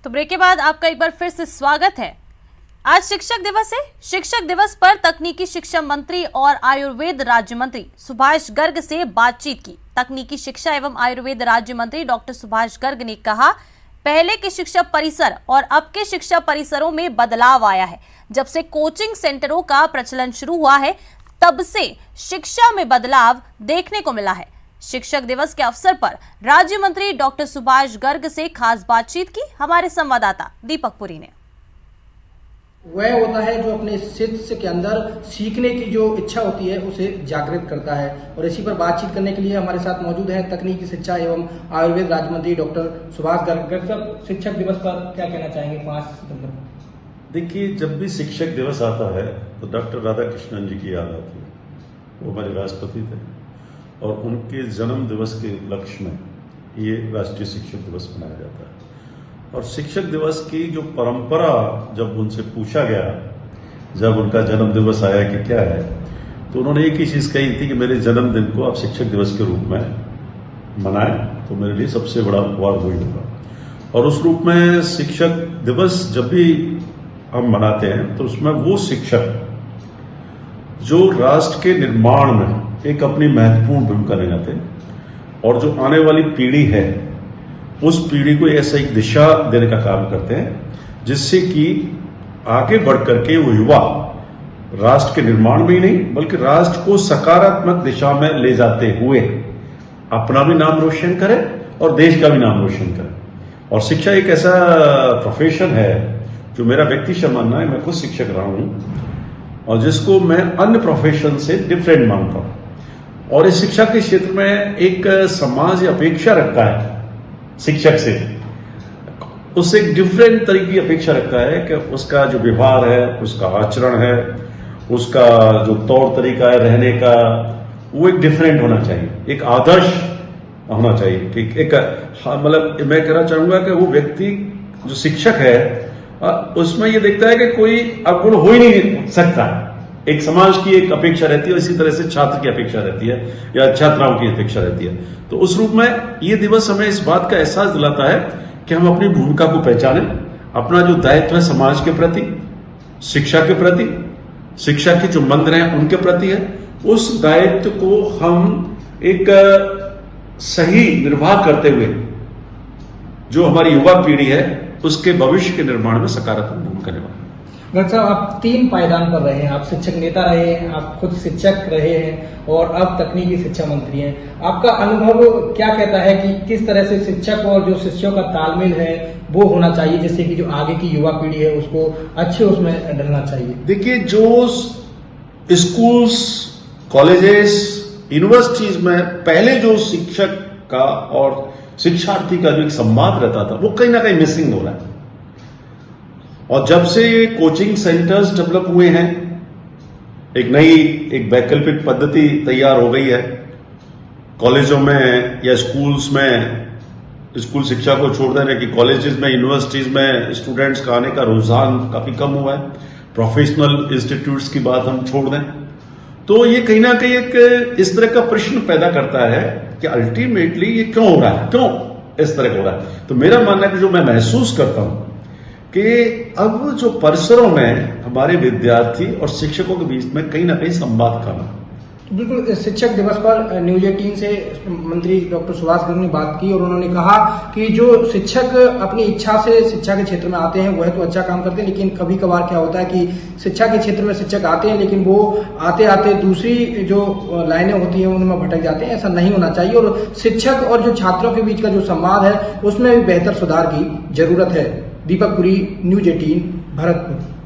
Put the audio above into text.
तो ब्रेक के बाद आपका एक बार फिर से स्वागत है। आज शिक्षक दिवस है। शिक्षक दिवस पर तकनीकी शिक्षा मंत्री और आयुर्वेद राज्य मंत्री सुभाष गर्ग से बातचीत की। तकनीकी शिक्षा एवं आयुर्वेद राज्य मंत्री डॉक्टर सुभाष गर्ग ने कहा, पहले के शिक्षा परिसर और अब के शिक्षा परिसरों में बदलाव आया है। जब से कोचिंग सेंटरों का प्रचलन शुरू हुआ है, तब से शिक्षा में बदलाव देखने को मिला है। शिक्षक दिवस के अवसर पर राज्य मंत्री डॉक्टर सुभाष गर्ग से खास बातचीत की हमारे संवाददाता दीपक पुरी ने। वह होता है जो अपने शिष्य के अंदर सीखने की जो इच्छा होती है उसे जागृत करता है। और इसी पर बातचीत करने के लिए हमारे साथ मौजूद है तकनीकी शिक्षा एवं आयुर्वेद राज्य मंत्री डॉक्टर सुभाष गर्ग साहब। शिक्षक दिवस पर क्या कहना चाहेंगे 5 सितंबर? देखिए, जब भी शिक्षक दिवस आता है तो डॉक्टर राधाकृष्णन जी की याद आती है। वो हमारे राष्ट्रपति थे और उनके जन्म दिवस के उपलक्ष्य में ये राष्ट्रीय शिक्षक दिवस मनाया जाता है। और शिक्षक दिवस की जो परंपरा जब उनसे पूछा गया, जब उनका जन्म दिवस आया कि क्या है, तो उन्होंने एक ही चीज़ कही थी कि मेरे जन्मदिन को आप शिक्षक दिवस के रूप में मनाएं तो मेरे लिए सबसे बड़ा उपहार वही होगा। और उस रूप में शिक्षक दिवस जब भी हम मनाते हैं तो उसमें वो शिक्षक जो राष्ट्र के निर्माण में एक अपनी महत्वपूर्ण भूमिका निभाते हैं और जो आने वाली पीढ़ी है उस पीढ़ी को ऐसा एक दिशा देने का काम करते हैं जिससे कि आगे बढ़ करके वो युवा राष्ट्र के निर्माण में ही नहीं बल्कि राष्ट्र को सकारात्मक दिशा में ले जाते हुए अपना भी नाम रोशन करे और देश का भी नाम रोशन करे। और शिक्षा एक ऐसा प्रोफेशन है जो मेरा व्यक्तिगत मानना है, मैं खुद शिक्षक रहा हूं और जिसको मैं अन्य प्रोफेशन से डिफरेंट मानता हूं। और इस शिक्षा के क्षेत्र में एक समाज अपेक्षा रखता है शिक्षक से, उससे एक डिफरेंट तरीके की अपेक्षा रखता है कि उसका जो व्यवहार है, उसका आचरण है, उसका जो तौर तरीका है रहने का, वो एक डिफरेंट होना चाहिए, एक आदर्श होना चाहिए कि एक मतलब मैं कहना चाहूंगा कि वो व्यक्ति जो शिक्षक है उसमें ये देखता है कि कोई अवगुण हो ही नहीं सकता। एक समाज की एक अपेक्षा रहती है, इसी तरह से छात्र की अपेक्षा रहती है या छात्राओं की अपेक्षा रहती है। तो उस रूप में ये दिवस हमें इस बात का एहसास दिलाता है कि हम अपनी भूमिका को पहचानें, अपना जो दायित्व है समाज के प्रति, शिक्षा के प्रति, शिक्षा के जो मंत्र हैं उनके प्रति है, उस दायित्व को हम एक सही निर्वाह करते हुए जो हमारी युवा पीढ़ी है उसके भविष्य के निर्माण में सकारात्मक भूमिका निभाएं। गर्ग साहब, आप 3 पायदान पर रहे हैं। आप शिक्षक नेता रहे हैं, आप खुद शिक्षक रहे हैं और अब तकनीकी शिक्षा मंत्री हैं। आपका अनुभव क्या कहता है कि किस तरह से शिक्षक और जो शिष्यों का तालमेल है वो होना चाहिए जिससे कि जो आगे की युवा पीढ़ी है उसको अच्छे उसमें ढलना चाहिए? देखिए, जो स्कूल्स, कॉलेजेस, यूनिवर्सिटीज में पहले जो शिक्षक का और शिक्षार्थी का जो एक संवाद रहता था वो कहीं ना कहीं मिसिंग हो रहा है। और जब से कोचिंग सेंटर्स डेवलप हुए हैं, एक नई एक वैकल्पिक पद्धति तैयार हो गई है कॉलेजों में या स्कूल्स में, स्कूल शिक्षा को छोड़ देने की कॉलेजेस में, यूनिवर्सिटीज में स्टूडेंट्स का आने का रुझान काफी कम हुआ है। प्रोफेशनल इंस्टीट्यूट्स की बात हम छोड़ दें तो ये कहीं ना कहीं एक इस तरह का प्रश्न पैदा करता है कि अल्टीमेटली ये क्यों हो रहा है, क्यों इस तरह हो रहा है। तो मेरा मानना है कि जो मैं महसूस करता हूं कि अब जो परिसरों में हमारे विद्यार्थी और शिक्षकों के बीच में कहीं ना कहीं संवाद कम है। बिल्कुल, शिक्षक दिवस पर न्यूज 18 से मंत्री डॉक्टर सुभाष गर्ग ने बात की और उन्होंने कहा कि जो शिक्षक अपनी इच्छा से शिक्षा के क्षेत्र में आते हैं वह तो अच्छा काम करते हैं, लेकिन कभी कभार क्या होता है कि शिक्षा के क्षेत्र में शिक्षक आते हैं लेकिन वो आते आते दूसरी जो लाइनें होती हैं उनमें भटक जाते हैं। ऐसा नहीं होना चाहिए और शिक्षक और जो छात्रों के बीच का जो संवाद है उसमें भी बेहतर सुधार की जरूरत है। दीपक पुरी, न्यूज 18, भरतपुर।